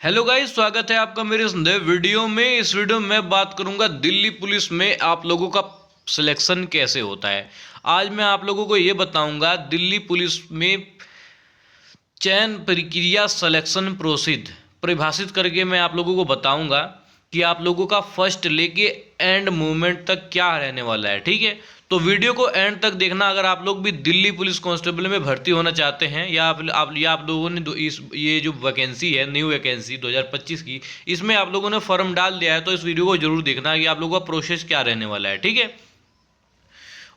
Hello guys, स्वागत है आपका मेरे इस नए वीडियो में। इस वीडियो में मैं बात करूंगा दिल्ली पुलिस में आप लोगों का सिलेक्शन कैसे होता है। आज मैं आप लोगों को ये बताऊंगा दिल्ली पुलिस में चयन प्रक्रिया सिलेक्शन प्रोसीड परिभाषित करके मैं आप लोगों को बताऊंगा कि आप लोगों का फर्स्ट लेके एंड मूवमेंट तक क्या रहने वाला है। ठीक है, तो वीडियो को एंड तक देखना। अगर आप लोग भी दिल्ली पुलिस कांस्टेबल में भर्ती होना चाहते हैं या आप लोगों ने इस ये जो वैकेंसी है, न्यू वैकेंसी 2025 की, इसमें आप लोगों ने फॉर्म डाल दिया है, तो इस वीडियो को जरूर देखना कि आप लोगों का प्रोसेस क्या रहने वाला है। ठीक है,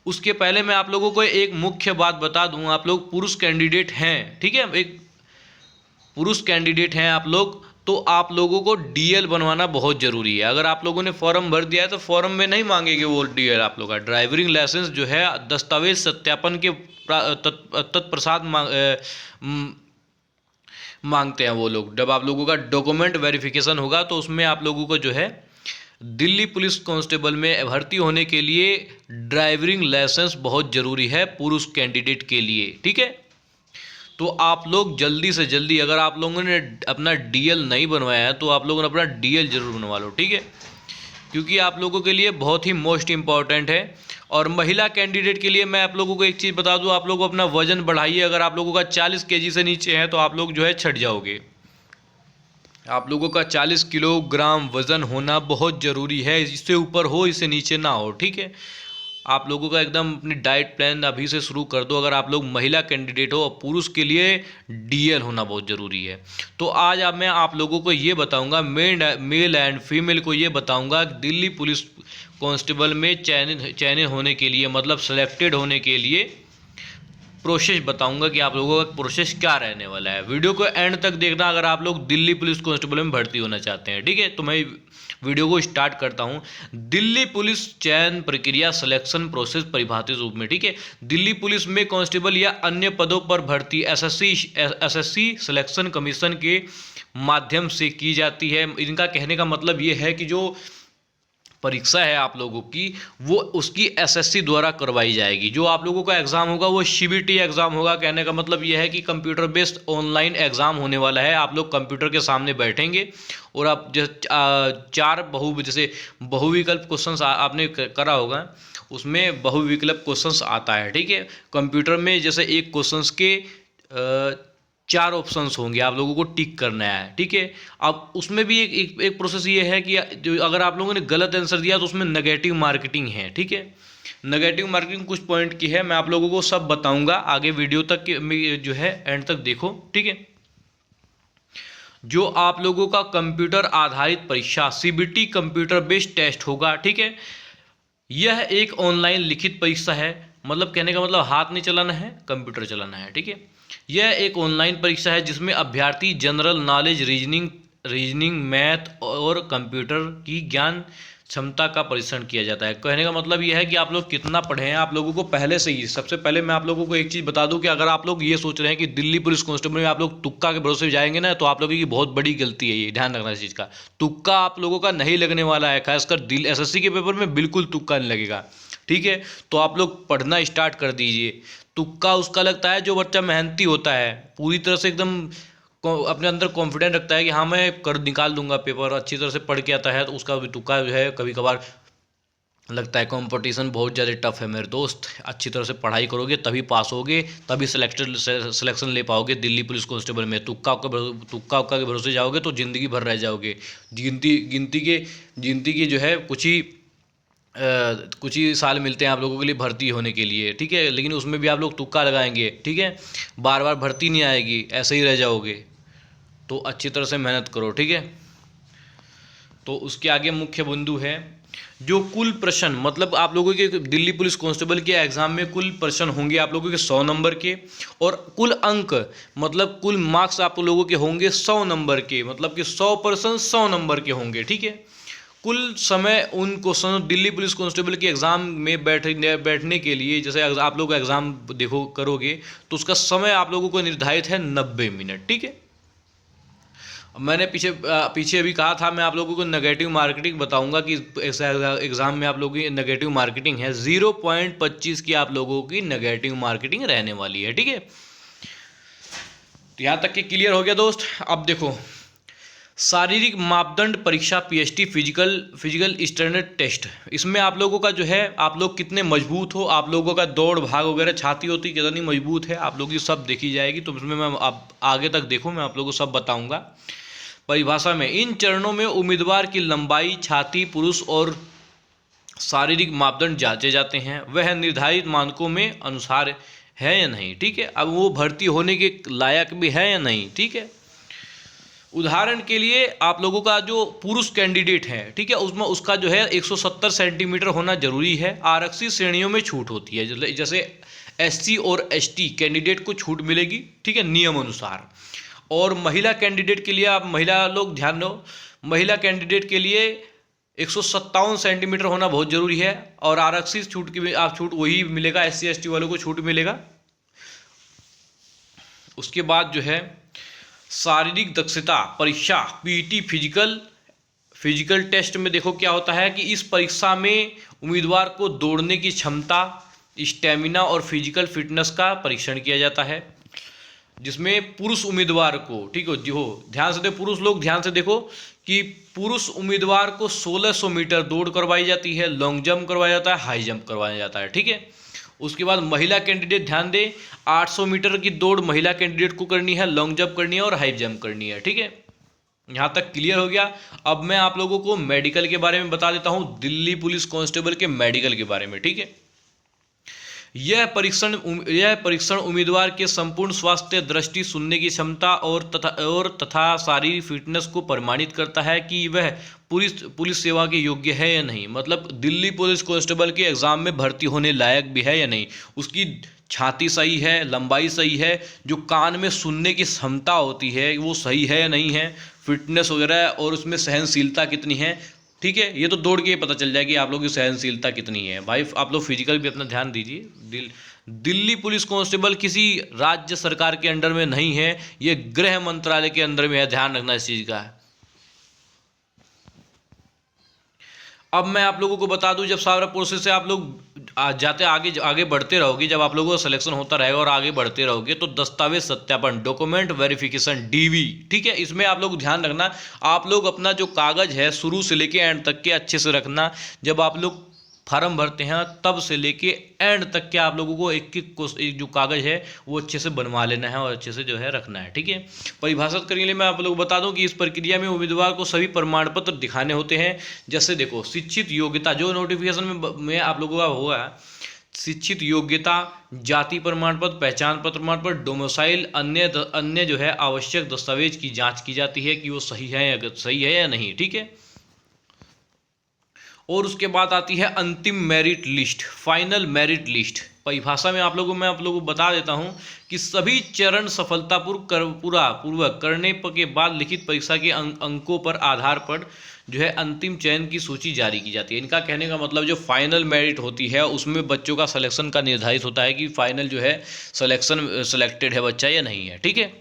उसके पहले मैं आप लोगों को एक मुख्य बात बता दूं। आप लोग पुरुष कैंडिडेट हैं, ठीक है, एक पुरुष कैंडिडेट हैं आप लोग, तो आप लोगों को डीएल बनवाना बहुत ज़रूरी है। अगर आप लोगों ने फॉर्म भर दिया है तो फॉर्म में नहीं मांगेंगे वो डीएल। आप लोग का ड्राइविंग लाइसेंस जो है दस्तावेज सत्यापन के तत्पश्चात मांगते हैं वो लोग। जब आप लोगों का डॉक्यूमेंट वेरिफिकेशन होगा तो उसमें आप लोगों को जो है दिल्ली पुलिस कांस्टेबल में भर्ती होने के लिए ड्राइविंग लाइसेंस बहुत ज़रूरी है पुरुष कैंडिडेट के लिए। ठीक है, तो आप लोग जल्दी से जल्दी, अगर आप लोगों ने अपना डीएल नहीं बनवाया है तो आप लोगों ने अपना डीएल जरूर बनवा लो। ठीक है, क्योंकि आप लोगों के लिए बहुत ही मोस्ट इम्पॉर्टेंट है। और महिला कैंडिडेट के लिए मैं आप लोगों को एक चीज़ बता दूं, आप लोग अपना वजन बढ़ाइए। अगर आप लोगों का 40 केजी से नीचे है तो आप लोग जो है छट जाओगे। आप लोगों का 40 किलोग्राम वजन होना बहुत ज़रूरी है। इससे ऊपर हो, इससे नीचे ना हो। ठीक है, आप लोगों का एकदम अपनी डाइट प्लान अभी से शुरू कर दो अगर आप लोग महिला कैंडिडेट हो। और पुरुष के लिए डीएल होना बहुत ज़रूरी है। तो आज मैं आप लोगों को ये बताऊंगा, मेल एंड फीमेल को ये बताऊंगा दिल्ली पुलिस कांस्टेबल में चयनित होने के लिए, मतलब सेलेक्टेड होने के लिए प्रोसेस बताऊंगा कि आप लोगों का प्रोसेस क्या रहने वाला है। वीडियो को एंड तक देखना अगर आप लोग दिल्ली पुलिस कांस्टेबल में भर्ती होना चाहते हैं। ठीक है, तो मैं वीडियो को स्टार्ट करता हूं। दिल्ली पुलिस चयन प्रक्रिया सिलेक्शन प्रोसेस परिभाषित रूप में। ठीक है, दिल्ली पुलिस में कांस्टेबल या अन्य पदों पर भर्ती एसएससी सिलेक्शन कमीशन के माध्यम से की जाती है। इनका कहने का मतलब ये है कि जो परीक्षा है आप लोगों की, वो उसकी एसएससी द्वारा करवाई जाएगी। जो आप लोगों का एग्ज़ाम होगा वो सीबीटी एग्ज़ाम होगा। कहने का मतलब ये है कि कंप्यूटर बेस्ड ऑनलाइन एग्ज़ाम होने वाला है। आप लोग कंप्यूटर के सामने बैठेंगे और आप जैसे बहुविकल्प क्वेश्चंस आपने करा होगा, उसमें बहुविकल्प क्वेश्चंस आता है। ठीक है, कंप्यूटर में जैसे एक क्वेश्चंस के 4 ऑप्शंस होंगे, आप लोगों को टिक करना है। ठीक है, अब उसमें भी एक प्रोसेस ये है कि जो अगर आप लोगों ने गलत आंसर दिया तो उसमें नेगेटिव मार्केटिंग है। ठीक है, नेगेटिव मार्केटिंग कुछ पॉइंट की है, मैं आप लोगों को सब बताऊंगा आगे वीडियो तक जो है एंड तक देखो। ठीक है, जो आप लोगों का कंप्यूटर आधारित परीक्षा सीबीटी कंप्यूटर बेस्ड टेस्ट होगा। ठीक है, यह एक ऑनलाइन लिखित परीक्षा है। मतलब कहने का मतलब हाथ नहीं चलाना है, कंप्यूटर चलाना है। ठीक है, यह एक ऑनलाइन परीक्षा है जिसमें अभ्यर्थी जनरल नॉलेज, रीजनिंग, मैथ और कंप्यूटर की ज्ञान क्षमता का परीक्षण किया जाता है। कहने का मतलब यह है कि आप लोग कितना पढ़े हैं। आप लोगों को पहले से ही, सबसे पहले मैं आप लोगों को एक चीज़ बता दूं कि अगर आप लोग ये सोच रहे हैं कि दिल्ली पुलिस कांस्टेबल में आप लोग तुक्का के भरोसे जाएंगे ना, तो आप लोगों की बहुत बड़ी गलती है। ये ध्यान रखना इस चीज़ का। तुक्का आप लोगों का नहीं लगने वाला है, खासकर एसएससी के पेपर में बिल्कुल तुक्का नहीं लगेगा। ठीक है, तो आप लोग पढ़ना स्टार्ट कर दीजिए। तुक्का उसका लगता है जो बच्चा मेहनती होता है, पूरी तरह से एकदम अपने अंदर कॉन्फिडेंट रखता है कि हाँ मैं कर निकाल दूंगा पेपर, अच्छी तरह से पढ़ के आता है, तो उसका भी तुक्का जो है कभी कभार लगता है। कंपटीशन बहुत ज़्यादा टफ है मेरे दोस्त, अच्छी तरह से पढ़ाई करोगे तभी पास होगे, तभी सिलेक्शन ले पाओगे दिल्ली पुलिस कांस्टेबल में। तुक्का के भरोसे जाओगे तो ज़िंदगी भर रह जाओगे। गिनती की जो है कुछ ही साल मिलते हैं आप लोगों के लिए भर्ती होने के लिए। ठीक है, लेकिन उसमें भी आप लोग तुक्का लगाएंगे। ठीक है, बार बार भर्ती नहीं आएगी, ऐसे ही रह जाओगे। तो अच्छी तरह से मेहनत करो। ठीक है, तो उसके आगे मुख्य बिंदु है जो कुल प्रश्न, मतलब आप लोगों के दिल्ली पुलिस कांस्टेबल के एग्जाम में कुल प्रश्न होंगे आप लोगों के 100 नंबर के, और कुल अंक, मतलब कुल मार्क्स आप लोगों के होंगे 100 नंबर के, मतलब कि 100% 100 नंबर के होंगे। ठीक है, कुल समय उन क्वेश्चन दिल्ली पुलिस कांस्टेबल के एग्ज़ाम में बैठने के लिए, जैसे आप लोग एग्ज़ाम देखो करोगे तो उसका समय आप लोगों को निर्धारित है 90 मिनट। ठीक है, मैंने पीछे अभी कहा था मैं आप लोगों को नेगेटिव मार्केटिंग बताऊंगा कि एग्ज़ाम में आप लोगों की नेगेटिव मार्केटिंग है 0.25 की आप लोगों की नेगेटिव मार्केटिंग रहने वाली है। ठीक है, तो यहाँ तक कि क्लियर हो गया दोस्त। अब देखो, शारीरिक मापदंड परीक्षा पीएसटी फिजिकल स्टैंडर्ड टेस्ट। इसमें आप लोगों का जो है, आप लोग कितने मजबूत हो, आप लोगों का दौड़ भाग वगैरह, छाती होती कितनी मजबूत है, आप लोगों की सब देखी जाएगी। तो इसमें मैं आप आगे तक देखो, मैं आप लोगों को सब बताऊंगा। परिभाषा में इन चरणों में उम्मीदवार की लंबाई, छाती, पुरुष और शारीरिक मापदंड जांचे जाते हैं, वह निर्धारित मानकों में अनुसार है या नहीं। ठीक है, अब वो भर्ती होने के लायक भी है या नहीं। ठीक है, उदाहरण के लिए आप लोगों का जो पुरुष कैंडिडेट है, ठीक है, उसमें उसका जो है 170 सेंटीमीटर होना जरूरी है। आरक्षित श्रेणियों में छूट होती है, जैसे एससी और एसटी कैंडिडेट को छूट मिलेगी, ठीक है, नियम अनुसार। और महिला कैंडिडेट के लिए, आप महिला लोग ध्यान दो, महिला कैंडिडेट के लिए 157 सेंटीमीटर होना बहुत जरूरी है। और आरक्षित छूट की आप छूट वही मिलेगा, एससी एसटी वालों को छूट मिलेगा। उसके बाद जो है शारीरिक दक्षता परीक्षा पीटी फिजिकल टेस्ट में देखो क्या होता है कि इस परीक्षा में उम्मीदवार को दौड़ने की क्षमता, स्टेमिना और फिजिकल फिटनेस का परीक्षण किया जाता है, जिसमें पुरुष उम्मीदवार को, ठीक हो जी, हो ध्यान से देखो, पुरुष लोग ध्यान से देखो कि पुरुष उम्मीदवार को 1600 मीटर दौड़ करवाई जाती है, लॉन्ग जंप करवाया जाता है, हाई जंप करवाया जाता है। ठीक है, उसके बाद महिला कैंडिडेट ध्यान दे, 800 मीटर की दौड़ महिला कैंडिडेट को करनी है, लॉन्ग जंप करनी है और हाई जंप करनी है। ठीक है, यहाँ तक क्लियर हो गया। अब मैं आप लोगों को मेडिकल के बारे में बता देता हूँ, दिल्ली पुलिस कांस्टेबल के मेडिकल के बारे में। ठीक है, यह परीक्षण उम्मीदवार के संपूर्ण स्वास्थ्य, दृष्टि, सुनने की क्षमता और तथा शारीरिक फिटनेस को प्रमाणित करता है कि वह पुलिस सेवा के योग्य है या नहीं। मतलब दिल्ली पुलिस कांस्टेबल के एग्जाम में भर्ती होने लायक भी है या नहीं, उसकी छाती सही है, लंबाई सही है, जो कान में सुनने की क्षमता होती है वो सही है या नहीं है, फिटनेस वगैरह, और उसमें सहनशीलता कितनी है। ठीक है, ये तो दौड़ के पता चल जाएगी आप लोगों की सहनशीलता कितनी है। भाई आप लोग फिजिकल भी अपना ध्यान दीजिए। दिल्ली पुलिस कांस्टेबल किसी राज्य सरकार के अंडर में नहीं है, ये गृह मंत्रालय के अंदर में है, ध्यान रखना इस चीज़ का है। अब मैं आप लोगों को बता दूं, जब सारा प्रोसेस से आप लोग जाते आगे बढ़ते रहोगे, जब आप लोगों का सिलेक्शन होता रहेगा और आगे बढ़ते रहोगे, तो दस्तावेज सत्यापन, डॉक्यूमेंट वेरिफिकेशन, डीवी, ठीक है, इसमें आप लोग ध्यान रखना, आप लोग अपना जो कागज है शुरू से लेके एंड तक के अच्छे से रखना। जब आप लोग फार्म भरते हैं तब से लेके एंड तक के आप लोगों को एक जो कागज है वो अच्छे से बनवा लेना है और अच्छे से जो है रखना है। ठीक है, परिभाषित करने के लिए मैं आप लोगों को बता दूं कि इस प्रक्रिया में उम्मीदवार को सभी प्रमाण पत्र दिखाने होते हैं। जैसे देखो, शिक्षित योग्यता, जो नोटिफिकेशन में आप लोगों का होगा, शिक्षित योग्यता, जाति प्रमाण पत्र, पहचान पत्र प्रमाण पत्र, डोमिसाइल, अन्य जो है आवश्यक दस्तावेज की जाँच की जाती है कि वो सही है या नहीं। ठीक है, और उसके बाद आती है अंतिम merit list, final merit list. परिभाषा में मैं आप लोगों को बता देता हूं कि सभी चरण सफलतापूर्वक करने के बाद लिखित परीक्षा के अंकों पर आधार पर जो है अंतिम चयन की सूची जारी की जाती है। इनका कहने का मतलब जो फाइनल मेरिट होती है उसमें बच्चों का सिलेक्शन का निर्धारित होता है कि फाइनल जो है सिलेक्टेड है बच्चा या नहीं है। ठीक है,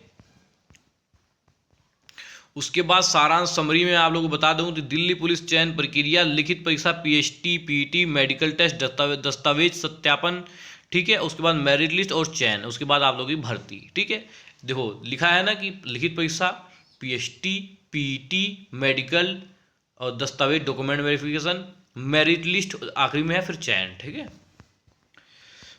उसके बाद सारांश समरी में आप लोगों को बता दूं कि दिल्ली पुलिस चयन प्रक्रिया, लिखित परीक्षा, पीएसटी, पीटी, मेडिकल टेस्ट, दस्तावेज सत्यापन, ठीक है, उसके बाद मेरिट लिस्ट और चयन, उसके बाद आप लोगों की भर्ती। ठीक है, देखो लिखा है ना कि लिखित परीक्षा, पीएसटी, पीटी, मेडिकल और दस्तावेज, डॉक्यूमेंट वेरिफिकेशन, मेरिट लिस्ट आखिरी में है, फिर चयन। ठीक है,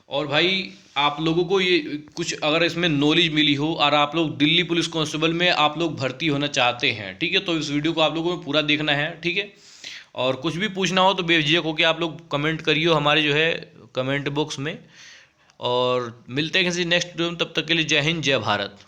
और भाई आप लोगों को ये कुछ अगर इसमें नॉलेज मिली हो और आप लोग दिल्ली पुलिस कांस्टेबल में आप लोग भर्ती होना चाहते हैं, ठीक है, तो इस वीडियो को आप लोगों को पूरा देखना है। ठीक है, और कुछ भी पूछना हो तो बेझिझक होकर आप लोग कमेंट करिए हमारे जो है कमेंट बॉक्स में, और मिलते हैं किसी नेक्स्ट वीडियो में। तब तक के लिए जय हिंद, जय भारत।